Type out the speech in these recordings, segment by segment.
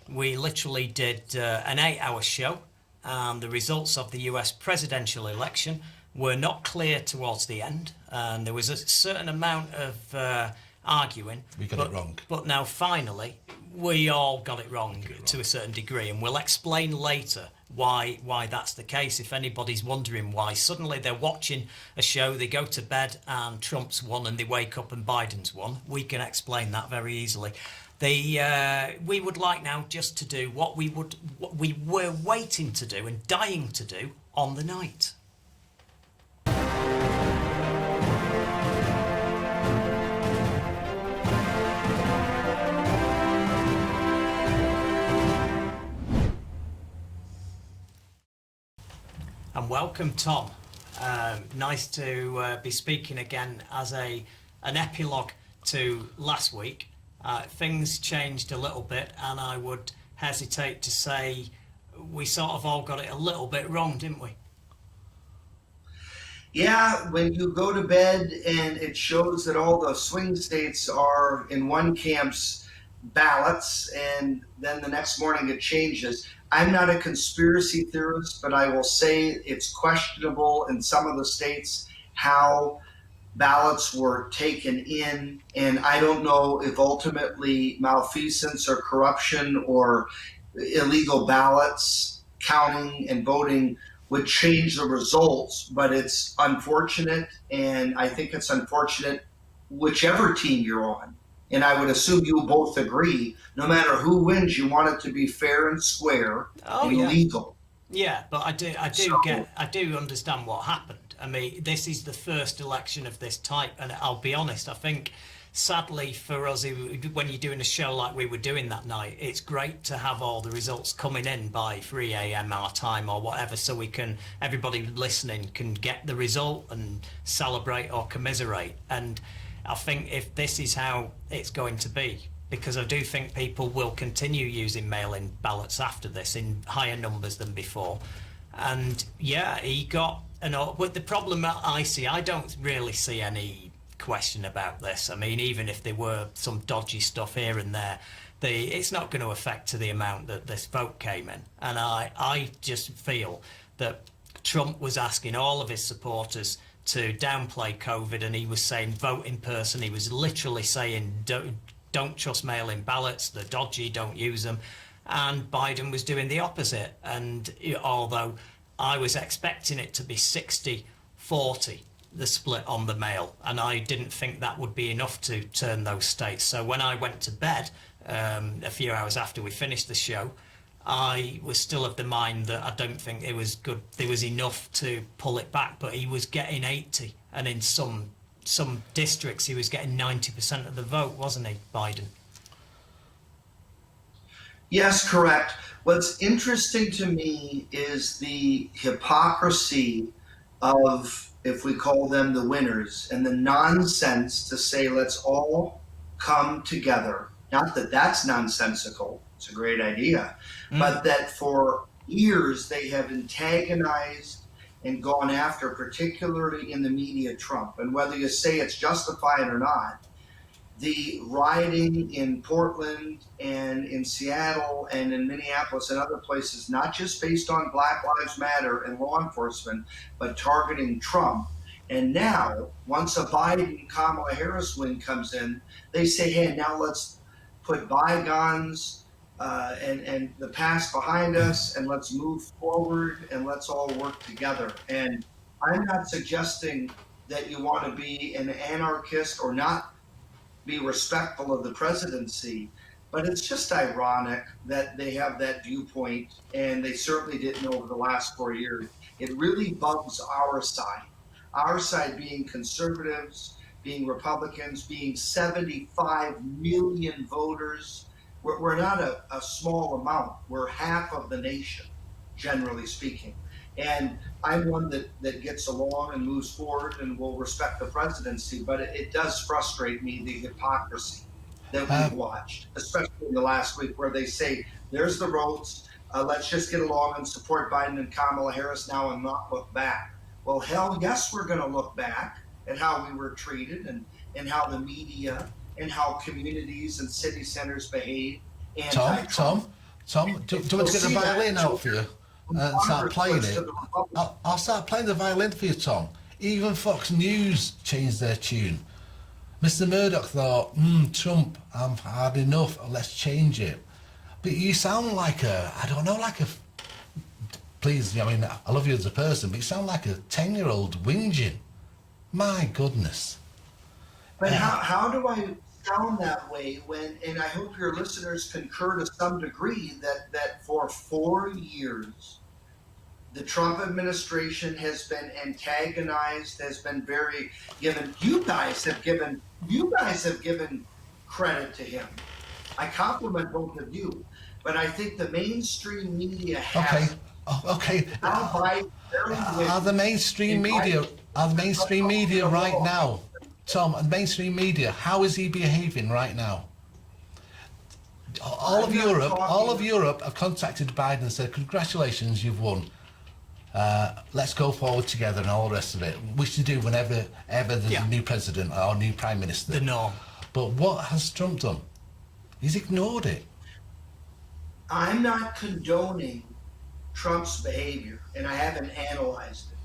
We literally did an 8-hour show, and the results of the US presidential election were not clear towards the end, and there was a certain amount of arguing. We got it wrong. But now finally, we all got it wrong to a certain degree, and we'll explain later why that's the case. If anybody's wondering why suddenly they're watching a show, they go to bed and Trump's won, and they wake up and Biden's won, we can explain that very easily. We would like now just to do what we were waiting to do and dying to do on the night. And welcome, Tom. Nice to be speaking again as an epilogue to last week. Things changed a little bit, and I would hesitate to say we sort of all got it a little bit wrong, didn't we? Yeah, when you go to bed and it shows that all the swing states are in one camp's ballots, and then the next morning it changes. I'm not a conspiracy theorist, but I will say it's questionable in some of the states how ballots were taken in, and I don't know if ultimately malfeasance or corruption or illegal ballots counting and voting would change the results, but it's unfortunate, and I think it's unfortunate whichever team you're on. And I would assume you both agree, no matter who wins, you want it to be fair and square and legal. Yeah, but I do understand what happened. I mean, this is the first election of this type, and I'll be honest, I think sadly for us, when you're doing a show like we were doing that night, it's great to have all the results coming in by 3 a.m. our time or whatever, so everybody listening can get the result and celebrate or commiserate. And I think if this is how it's going to be, because I do think people will continue using mail-in ballots after this in higher numbers than before. And yeah, he got but the problem I see, I don't really see any question about this. I mean, even if there were some dodgy stuff here and there, it's not going to affect to the amount that this vote came in. And I just feel that Trump was asking all of his supporters to downplay COVID, and he was saying vote in person. He was literally saying don't trust mail-in ballots, they're dodgy, don't use them. And Biden was doing the opposite. And although I was expecting it to be 60-40, the split on the mail, and I didn't think that would be enough to turn those states. So when I went to bed a few hours after we finished the show, I was still of the mind that I don't think it was good. There was enough to pull it back, but he was getting 80, and in some districts he was getting 90% of the vote, wasn't he, Biden? Yes, correct. What's interesting to me is the hypocrisy of, if we call them the winners, and the nonsense to say let's all come together. Not that that's nonsensical. It's a great idea. But that for years they have antagonized and gone after, particularly in the media, Trump. And whether you say it's justified or not, the rioting in Portland and in Seattle and in Minneapolis and other places, not just based on Black Lives Matter and law enforcement, but targeting Trump. And now, once a Biden-Kamala Harris win comes in, they say, hey, now let's put bygones and the past behind us, and let's move forward, and let's all work together. And I'm not suggesting that you want to be an anarchist or not be respectful of the presidency, but it's just ironic that they have that viewpoint, and they certainly didn't over the last 4 years. It really bugs our side being conservatives, being Republicans, being 75 million voters. We're not a small amount. We're half of the nation, generally speaking. And I'm one that gets along and moves forward and will respect the presidency, but it does frustrate me, the hypocrisy that we've watched, especially in the last week, where they say, there's the roads, let's just get along and support Biden and Kamala Harris now and not look back. Well, hell yes, we're going to look back at how we were treated and how the media and how communities and city centers behave. Tom, Tom, do you want to get the violin out for you and start playing it? I'll start playing the violin for you, Tom. Even Fox News changed their tune. Mr. Murdoch thought, Trump, I've had enough, let's change it. But you sound like please, I mean, I love you as a person, but you sound like a 10-year-old whinging. My goodness. But how do I sound that way when, and I hope your listeners concur to some degree, that for 4 years, the Trump administration has been antagonized, has been very given. You guys have given credit to him. I compliment both of you, but I think the mainstream media has. Okay. Are the mainstream media right now, Tom? And mainstream media, how is he behaving right now? All of Europe have contacted Biden and said, "Congratulations, you've won. Let's go forward together," and all the rest of it, which they do whenever there's a new president or new prime minister. The norm. But what has Trump done? He's ignored it. I'm not condoning Trump's behavior, and I haven't analyzed it.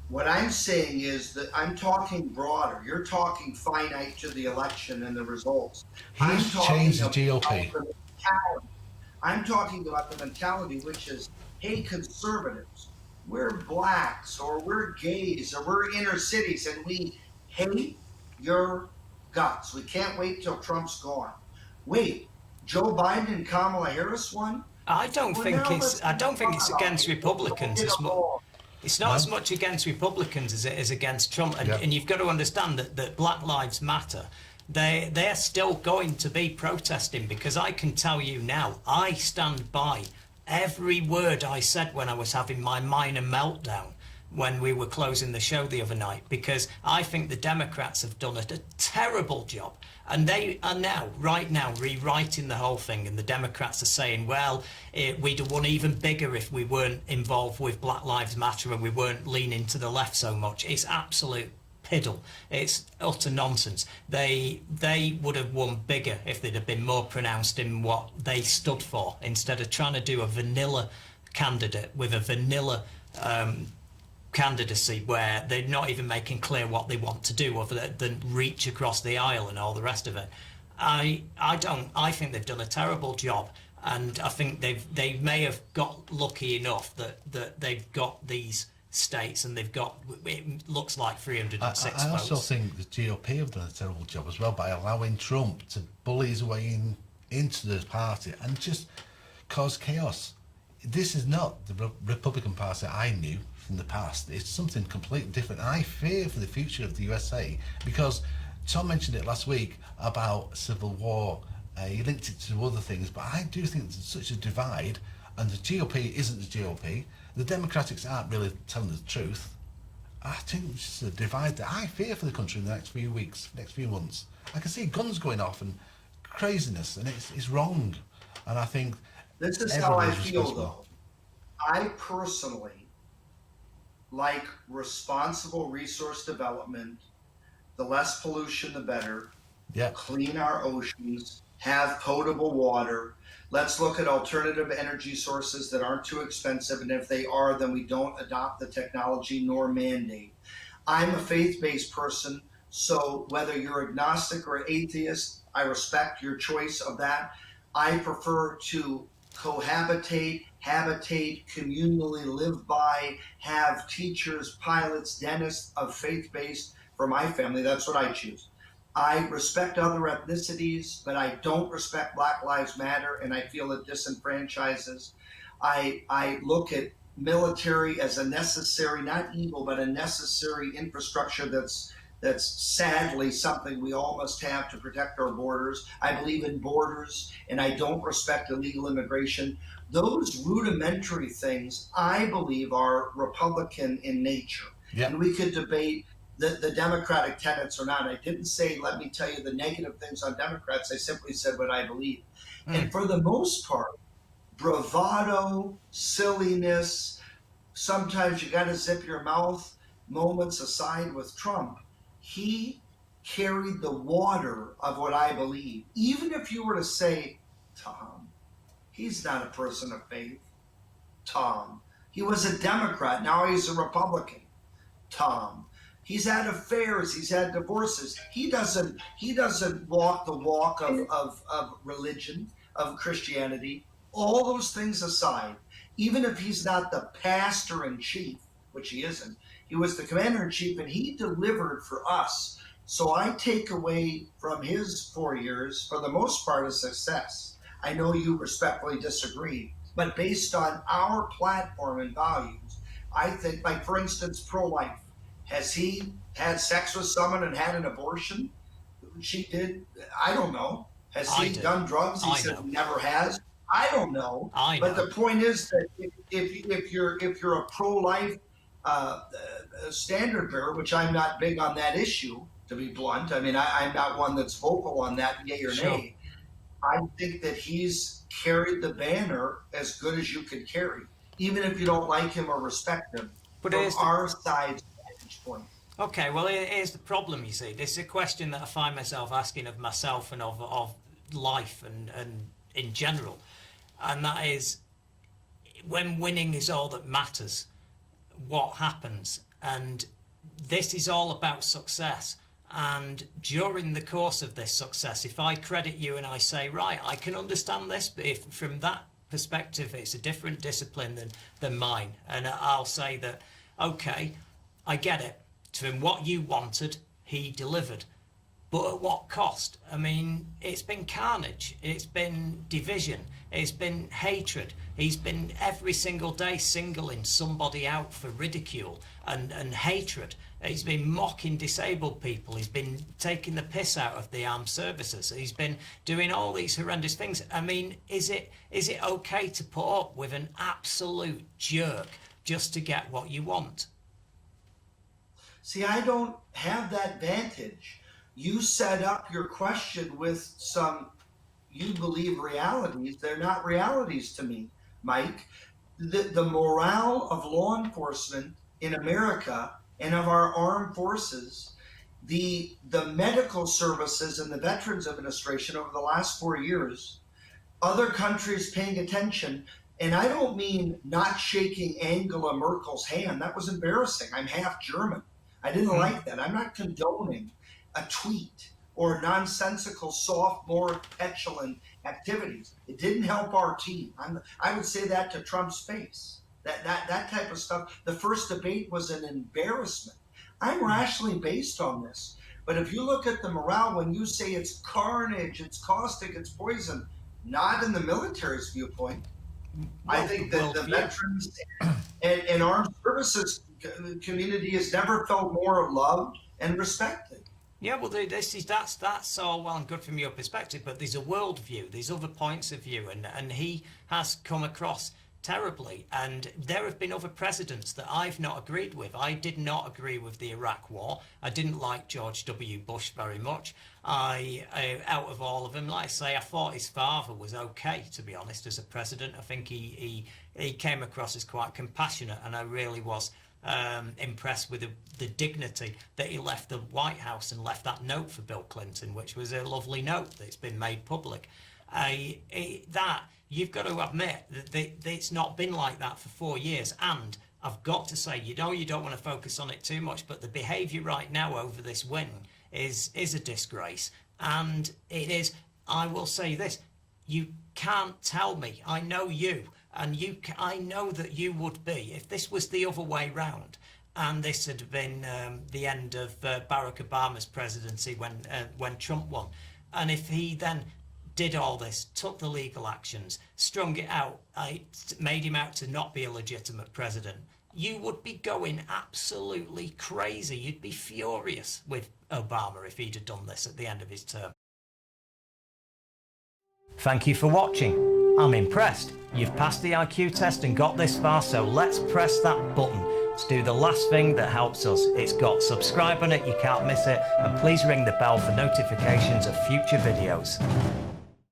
What I'm saying is that I'm talking broader. You're talking finite to the election and the results. He's changed the GOP. I'm talking about the mentality, which is, hey, conservatives, we're blacks or we're gays or we're inner cities, and we hate your guts. We can't wait till Trump's gone. Wait, Joe Biden and Kamala Harris won? I don't think it's against Republicans as much. It's not as much against Republicans as it is against Trump. And you've got to understand that Black Lives Matter, they're still going to be protesting, because I can tell you now, I stand by every word I said when I was having my minor meltdown when we were closing the show the other night, because I think the Democrats have done a terrible job. And they are right now, rewriting the whole thing. And the Democrats are saying, well, we'd have won even bigger if we weren't involved with Black Lives Matter and we weren't leaning to the left so much. It's absolute piddle. It's utter nonsense. They would have won bigger if they'd have been more pronounced in what they stood for, instead of trying to do a vanilla candidate with a vanilla candidacy where they're not even making clear what they want to do other than reach across the aisle and all the rest of it. I think they've done a terrible job, and I think they may have got lucky enough that they've got these states, and they've got, it looks like 306 votes. I also think the GOP have done a terrible job as well by allowing Trump to bully his way into the party and just cause chaos. This is not the Republican Party I knew from the past. It's something completely different. I fear for the future of the USA, because Tom mentioned it last week about civil war. He linked it to other things, but I do think there's such a divide, and the GOP isn't the GOP. The Democrats aren't really telling the truth. I think it's just a divide that I fear for the country in the next few weeks, next few months. I can see guns going off and craziness, and it's wrong. And I think this is how I feel, though. I personally like responsible resource development. The less pollution, the better. Yeah. Clean our oceans, have potable water. Let's look at alternative energy sources that aren't too expensive, and if they are, then we don't adopt the technology nor mandate. I'm a faith-based person, so whether you're agnostic or atheist, I respect your choice of that. I prefer to cohabitate, habitate, communally live by, have teachers, pilots, dentists of faith-based for my family. That's what I choose. I respect other ethnicities, but I don't respect Black Lives Matter, and I feel it disenfranchises. I look at military as a necessary, not evil, but a necessary infrastructure that's sadly something we all must have to protect our borders. I believe in borders, and I don't respect illegal immigration. Those rudimentary things, I believe, are Republican in nature. Yep. And we could debate the Democratic tenets or not. I didn't say, let me tell you the negative things on Democrats. I simply said what I believe. And for the most part, bravado, silliness, sometimes you got to zip your mouth moments aside with Trump, he carried the water of what I believe. Even if you were to say, Tom, He's not a person of faith. Tom. He was a Democrat. Now he's a Republican. Tom. He's had affairs. He's had divorces. He doesn't walk the walk of religion, of Christianity. All those things aside, even if he's not the pastor in chief, which he isn't, he was the commander in chief, and he delivered for us. So I take away from his 4 years, for the most part, a success. I know you respectfully disagree, but based on our platform and values, I think, like for instance, pro-life. Has he had sex with someone and had an abortion? She did. I don't know. Has he done drugs? He said he never has. I don't know. But the point is that if you're a pro-life standard bearer, which I'm not big on that issue, to be blunt. I mean, I'm not one that's vocal on that, yay or nay. I think that he's carried the banner as good as you could carry, even if you don't like him or respect him. But from our side's vantage point. Okay, well, here's the problem, you see. This is a question that I find myself asking of myself and of life and in general. And that is, when winning is all that matters, what happens? And this is all about success. And during the course of this success, if I credit you and I say, right, I can understand this, but if from that perspective it's a different discipline than mine, and I'll say that, okay, I get it. From what you wanted, he delivered. But at what cost? I mean, it's been carnage, it's been division, it's been hatred. He's been every single day singling somebody out for ridicule and hatred. He's been mocking disabled people. He's been taking the piss out of the armed services. He's been doing all these horrendous things. I mean, is it okay to put up with an absolute jerk just to get what you want? See, I don't have that vantage. You set up your question with some, you believe, realities. They're not realities to me, Mike. The morale of law enforcement in America and of our armed forces, the medical services and the Veterans Administration over the last 4 years, other countries paying attention, and I don't mean not shaking Angela Merkel's hand. That was embarrassing. I'm half German. I didn't like that. I'm not condoning a tweet or nonsensical, sophomore, petulant activities. It didn't help our team. I would say that to Trump's face. That type of stuff. The first debate was an embarrassment. I'm rationally based on this. But if you look at the morale, when you say it's carnage, it's caustic, it's poison, not in the military's viewpoint. I think that the veterans and armed services community has never felt more loved and respected. Yeah, well, that's all well and good from your perspective, but there's a worldview, there's other points of view, and he has come across terribly, and there have been other presidents that I've not agreed with. I did not agree with the Iraq War. I didn't like George W. Bush very much. I out of all of them, like I say, I thought his father was okay, to be honest, as a president. I think he came across as quite compassionate, and I really was impressed with the dignity that he left the White House and left that note for Bill Clinton, which was a lovely note that's been made public. That you've got to admit that it's not been like that for 4 years, and I've got to say, you don't want to focus on it too much, but the behaviour right now over this win is a disgrace, and it is. I will say this: you can't tell me. I know you. And I know that you would be, if this was the other way round, and this had been the end of Barack Obama's presidency when Trump won, and if he then did all this, took the legal actions, strung it out, made him out to not be a legitimate president, you would be going absolutely crazy. You'd be furious with Obama if he'd have done this at the end of his term. Thank you for watching. I'm impressed. You've passed the IQ test and got this far, so let's press that button to do the last thing that helps us. It's got subscribe on it, you can't miss it, and please ring the bell for notifications of future videos.